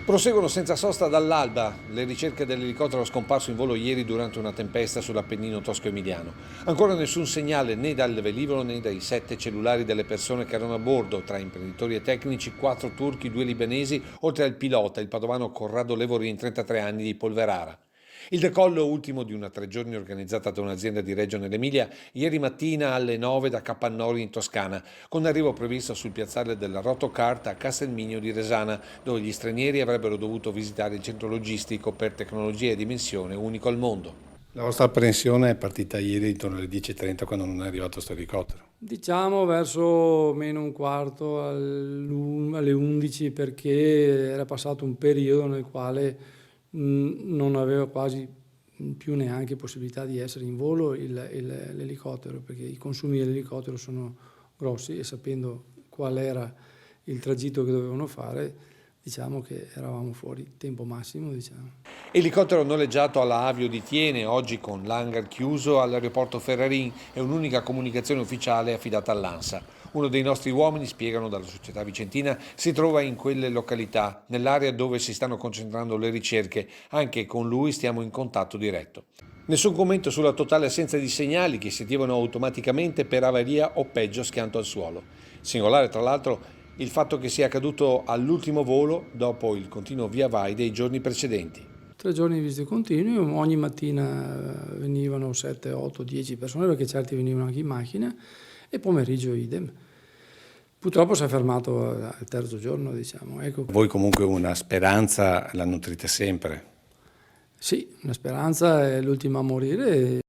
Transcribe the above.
Proseguono senza sosta dall'alba le ricerche dell'elicottero scomparso in volo ieri durante una tempesta sull'Appennino tosco-emiliano. Ancora nessun segnale né dal velivolo né dai 7 cellulari delle persone che erano a bordo, tra imprenditori e tecnici, 4 turchi, 2 libanesi, oltre al pilota, il padovano Corrado Levorin, 33 anni, di Polverara. Il decollo ultimo di una 3 giorni organizzata da un'azienda di Reggio nell'Emilia ieri mattina alle 9 da Capannori in Toscana, con arrivo previsto sul piazzale della Rotocart a Castelmigno di Resana, dove gli stranieri avrebbero dovuto visitare il centro logistico per tecnologia e dimensione unico al mondo. La vostra apprensione è partita ieri intorno alle 10:30 quando non è arrivato questo elicottero. Diciamo verso meno un quarto alle 11, perché era passato un periodo nel quale non aveva quasi più neanche possibilità di essere in volo l'elicottero, perché i consumi dell'elicottero sono grossi, e sapendo qual era il tragitto che dovevano fare, diciamo che eravamo fuori tempo massimo, diciamo. Elicottero noleggiato alla Avio di Thiene, oggi con l'hangar chiuso all'aeroporto Ferrarin e un'unica comunicazione ufficiale affidata all'ANSA. Uno dei nostri uomini, spiegano dalla società vicentina, si trova in quelle località, nell'area dove si stanno concentrando le ricerche. Anche con lui stiamo in contatto diretto. Nessun commento sulla totale assenza di segnali che si attivano automaticamente per avaria o peggio schianto al suolo. Singolare, tra l'altro, il fatto che sia accaduto all'ultimo volo dopo il continuo via vai dei giorni precedenti. 3 giorni di visite continue, ogni mattina venivano 7, 8, 10 persone, perché certi venivano anche in macchina, e pomeriggio idem. Purtroppo si è fermato al terzo giorno, diciamo. Ecco. Voi comunque una speranza la nutrite sempre. Sì, una speranza è l'ultima a morire.